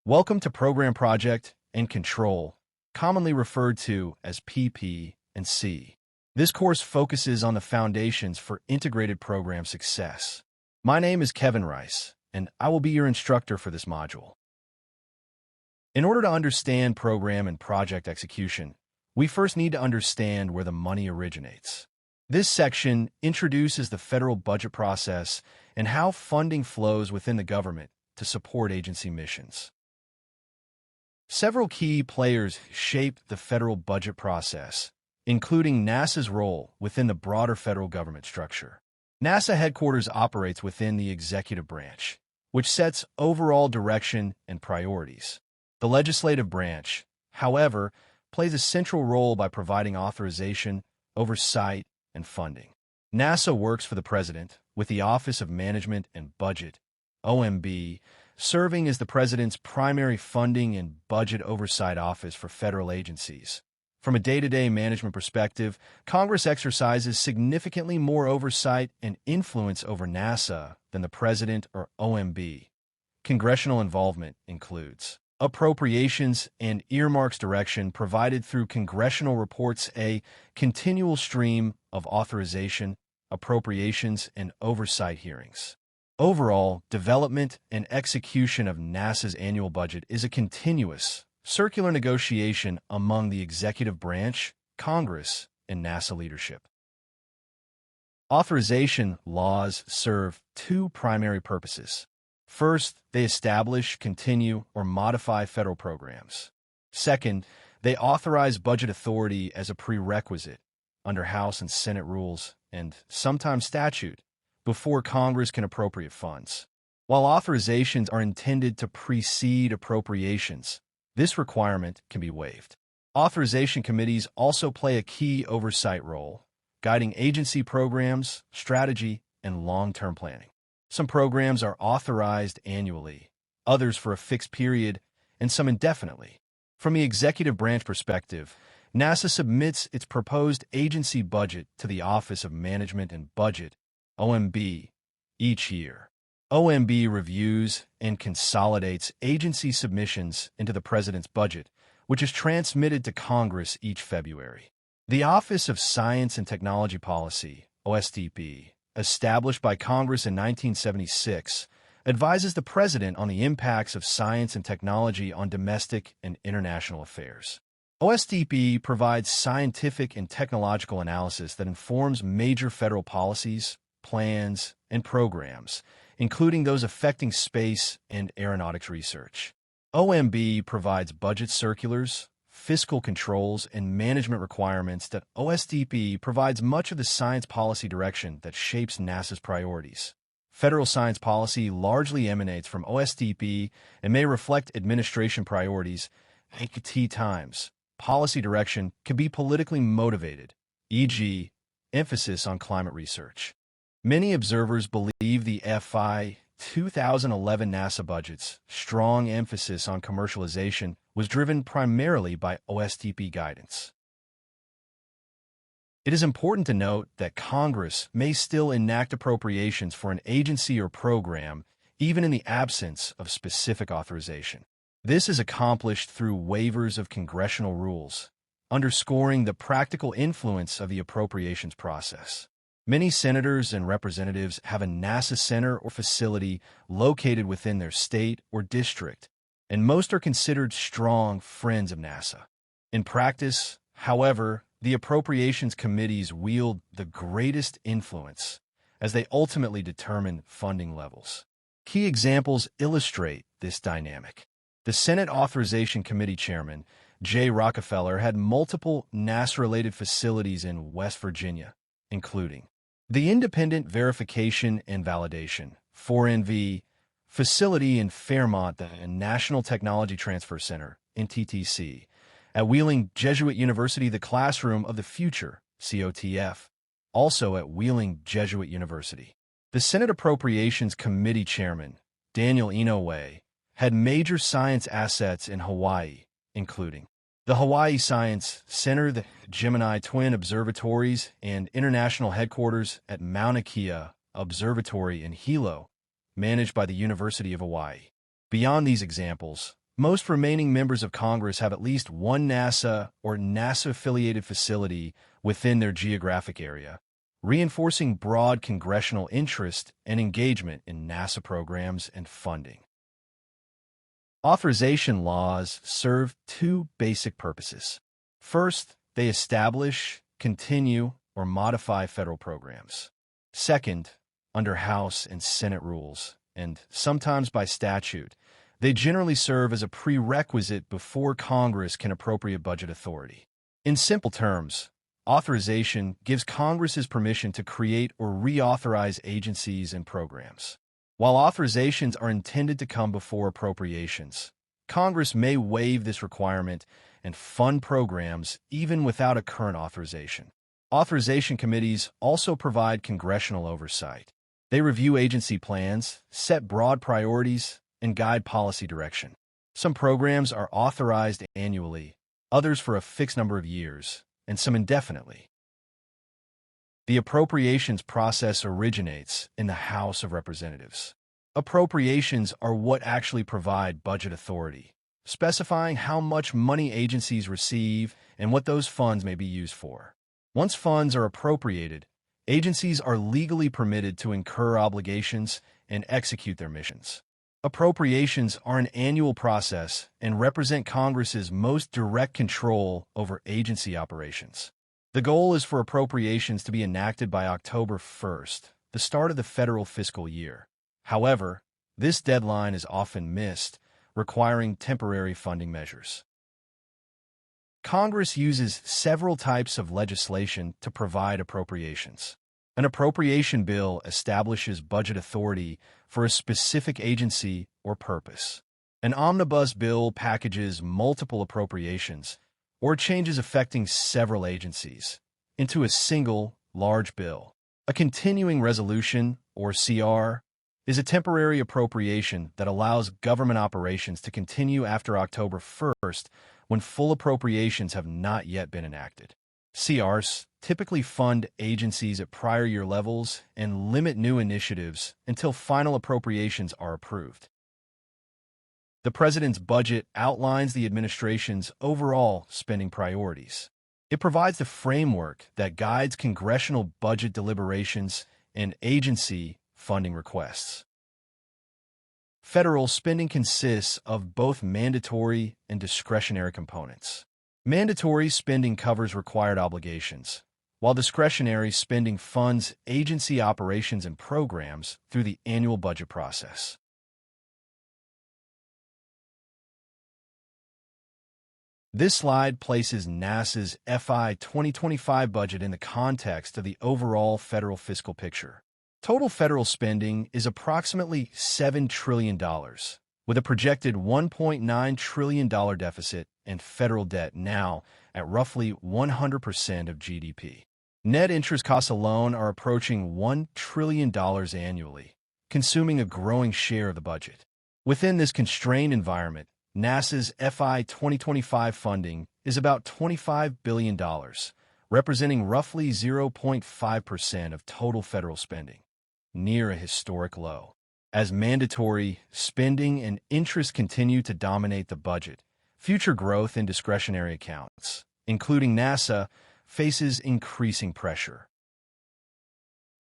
Welcome to Program Project and Control, commonly referred to as PP&C. This course focuses on the foundations for integrated program success. My name is Kevin Rice, and I will be your instructor for this module. In order to understand program and project execution, we first need to understand where the money originates. This section introduces the federal budget process and how funding flows within the government to support agency missions. Several key players shape the federal budget process, including NASA's role within the broader federal government structure. NASA headquarters operates within the executive branch, which sets overall direction and priorities. The legislative branch, however, plays a central role by providing authorization, oversight, and funding. NASA works for the President with the Office of Management and Budget, OMB, serving as the President's primary funding and budget oversight office for federal agencies. From a day-to-day management perspective, Congress exercises significantly more oversight and influence over NASA than the President or OMB. Congressional involvement includes appropriations and earmarks direction provided through congressional reports, a continual stream of authorization, appropriations, and oversight hearings. Overall, development and execution of NASA's annual budget is a continuous, circular negotiation among the executive branch, Congress, and NASA leadership. Authorization laws serve two primary purposes. First, they establish, continue, or modify federal programs. Second, they authorize budget authority as a prerequisite under House and Senate rules and sometimes statute before Congress can appropriate funds. While authorizations are intended to precede appropriations, this requirement can be waived. Authorization committees also play a key oversight role, guiding agency programs, strategy, and long-term planning. Some programs are authorized annually, others for a fixed period, and some indefinitely. From the executive branch perspective, NASA submits its proposed agency budget to the Office of Management and Budget, OMB, each year. OMB reviews and consolidates agency submissions into the President's budget, which is transmitted to Congress each February. The Office of Science and Technology Policy, OSTP, established by Congress in 1976, advises the President on the impacts of science and technology on domestic and international affairs. OSTP provides scientific and technological analysis that informs major federal policies, plans, and programs, including those affecting space and aeronautics research. OMB provides budget circulars, fiscal controls, and management requirements that OSTP provides much of the science policy direction that shapes NASA's priorities. Federal science policy largely emanates from OSTP and may reflect administration priorities. At times, policy direction can be politically motivated, e.g., emphasis on climate research. Many observers believe the FY 2011 NASA budget's strong emphasis on commercialization was driven primarily by OSTP guidance. It is important to note that Congress may still enact appropriations for an agency or program even in the absence of specific authorization. This is accomplished through waivers of congressional rules, underscoring the practical influence of the appropriations process. Many senators and representatives have a NASA center or facility located within their state or district, and most are considered strong friends of NASA. In practice, however, the appropriations committees wield the greatest influence as they ultimately determine funding levels. Key examples illustrate this dynamic. The Senate Authorization Committee Chairman, J. Rockefeller, had multiple NASA-related facilities in West Virginia, including the Independent Verification and Validation, 4NV, facility in Fairmont, the National Technology Transfer Center, NTTC, at Wheeling Jesuit University, the Classroom of the Future, COTF, also at Wheeling Jesuit University. The Senate Appropriations Committee Chairman, Daniel Inouye, had major science assets in Hawaii, including the Hawaii Science Center, the Gemini Twin Observatories, and international headquarters at Mauna Kea Observatory in Hilo, managed by the University of Hawaii. Beyond these examples, Most remaining members of Congress have at least one NASA or NASA-affiliated facility within their geographic area, reinforcing broad congressional interest and engagement in NASA programs and funding. Authorization laws serve two basic purposes. First, they establish, continue, or modify federal programs. Second, under House and Senate rules, and sometimes by statute, they generally serve as a prerequisite before Congress can appropriate budget authority. In simple terms, authorization gives Congress's permission to create or reauthorize agencies and programs. While authorizations are intended to come before appropriations, Congress may waive this requirement and fund programs even without a current authorization. Authorization committees also provide congressional oversight. They review agency plans, set broad priorities, and guide policy direction. Some programs are authorized annually, others for a fixed number of years, and some indefinitely. The appropriations process originates in the House of Representatives. Appropriations are what actually provide budget authority, specifying how much money agencies receive and what those funds may be used for. Once funds are appropriated, agencies are legally permitted to incur obligations and execute their missions. Appropriations are an annual process and represent Congress's most direct control over agency operations. The goal is for appropriations to be enacted by October 1st, the start of the federal fiscal year. However, this deadline is often missed, requiring temporary funding measures. Congress uses several types of legislation to provide appropriations. An appropriation bill establishes budget authority for a specific agency or purpose. An omnibus bill packages multiple appropriations or changes affecting several agencies into a single, large bill. A continuing resolution, or CR, is a temporary appropriation that allows government operations to continue after October 1st when full appropriations have not yet been enacted. CRs typically fund agencies at prior year levels and limit new initiatives until final appropriations are approved. The President's budget outlines the administration's overall spending priorities. It provides the framework that guides congressional budget deliberations and agency funding requests. Federal spending consists of both mandatory and discretionary components. Mandatory spending covers required obligations, while discretionary spending funds agency operations and programs through the annual budget process. This slide places NASA's FY 2025 budget in the context of the overall federal fiscal picture. Total federal spending is approximately $7 trillion, with a projected $1.9 trillion deficit and federal debt now at roughly 100% of GDP. Net interest costs alone are approaching $1 trillion annually, consuming a growing share of the budget. Within this constrained environment, NASA's FY 2025 funding is about $25 billion, representing roughly 0.5% of total federal spending, near a historic low. As mandatory spending and interest continue to dominate the budget, future growth in discretionary accounts, including NASA, faces increasing pressure.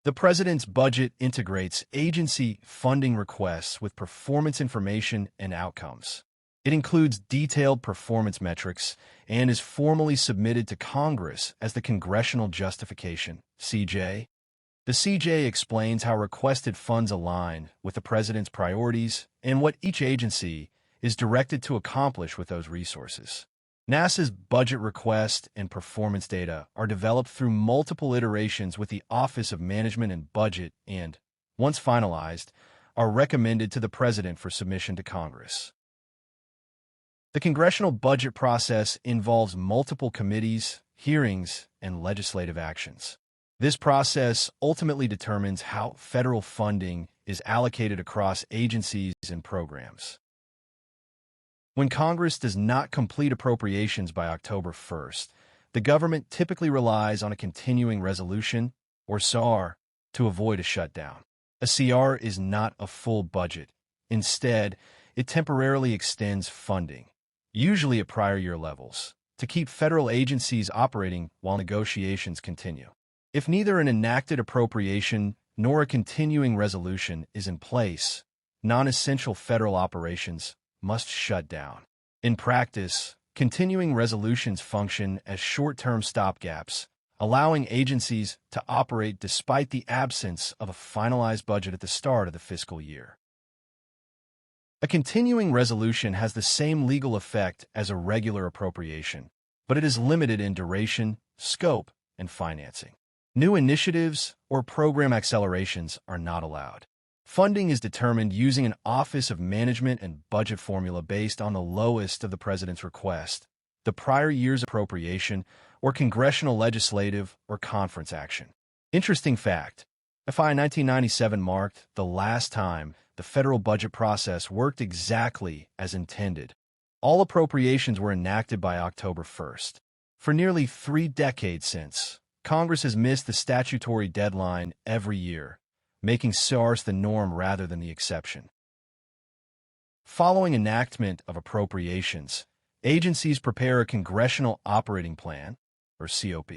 The President's budget integrates agency funding requests with performance information and outcomes. It includes detailed performance metrics and is formally submitted to Congress as the Congressional Justification, CJ. The CJ explains how requested funds align with the President's priorities and what each agency is directed to accomplish with those resources. NASA's budget request and performance data are developed through multiple iterations with the Office of Management and Budget and, once finalized, are recommended to the President for submission to Congress. The congressional budget process involves multiple committees, hearings, and legislative actions. This process ultimately determines how federal funding is allocated across agencies and programs. When Congress does not complete appropriations by October 1st, the government typically relies on a continuing resolution, or CR, to avoid a shutdown. A CR is not a full budget. Instead, it temporarily extends funding, usually at prior year levels, to keep federal agencies operating while negotiations continue. If neither an enacted appropriation nor a continuing resolution is in place, non-essential federal operations must shut down. In practice, continuing resolutions function as short-term stopgaps, allowing agencies to operate despite the absence of a finalized budget at the start of the fiscal year. A continuing resolution has the same legal effect as a regular appropriation, but it is limited in duration, scope, and financing. New initiatives or program accelerations are not allowed. Funding is determined using an Office of Management and Budget formula based on the lowest of the President's request, the prior year's appropriation, or congressional legislative or conference action. Interesting fact, FY 1997 marked the last time the federal budget process worked exactly as intended. All appropriations were enacted by October 1st. For nearly 3 decades since, Congress has missed the statutory deadline every year, making SARS the norm rather than the exception. Following enactment of appropriations, agencies prepare a Congressional Operating Plan, or COP.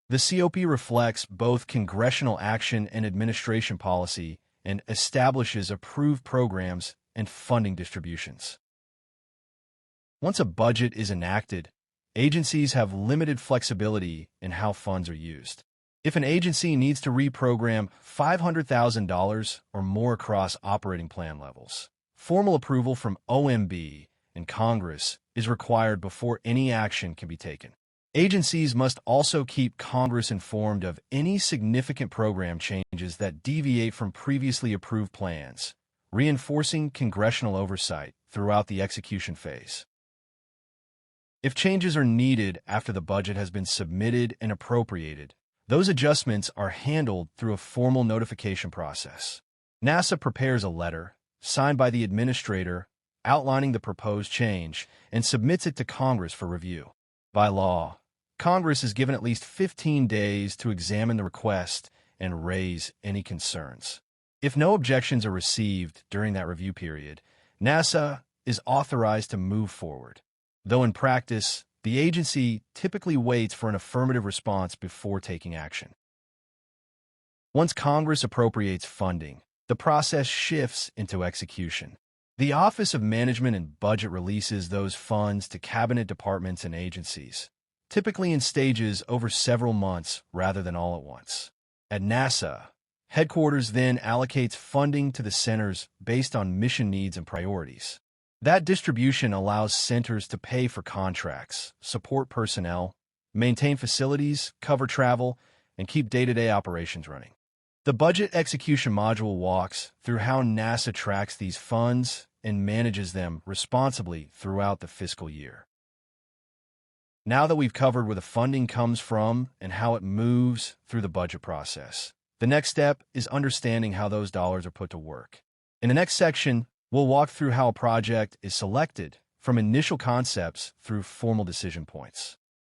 The COP reflects both congressional action and administration policy and establishes approved programs and funding distributions. Once a budget is enacted, agencies have limited flexibility in how funds are used. If an agency needs to reprogram $500,000 or more across operating plan levels, formal approval from OMB and Congress is required before any action can be taken. Agencies must also keep Congress informed of any significant program changes that deviate from previously approved plans, reinforcing congressional oversight throughout the execution phase. If changes are needed after the budget has been submitted and appropriated, those adjustments are handled through a formal notification process. NASA prepares a letter, signed by the administrator, outlining the proposed change, and submits it to Congress for review. By law, Congress is given at least 15 days to examine the request and raise any concerns. If no objections are received during that review period, NASA is authorized to move forward. Though in practice, the agency typically waits for an affirmative response before taking action. Once Congress appropriates funding, the process shifts into execution. The Office of Management and Budget releases those funds to cabinet departments and agencies, typically in stages over several months rather than all at once. At NASA, headquarters then allocates funding to the centers based on mission needs and priorities. That distribution allows centers to pay for contracts, support personnel, maintain facilities, cover travel, and keep day-to-day operations running. The Budget Execution Module walks through how NASA tracks these funds and manages them responsibly throughout the fiscal year. Now that we've covered where the funding comes from and how it moves through the budget process, the next step is understanding how those dollars are put to work. In the next section, we'll walk through how a project is selected from initial concepts through formal decision points.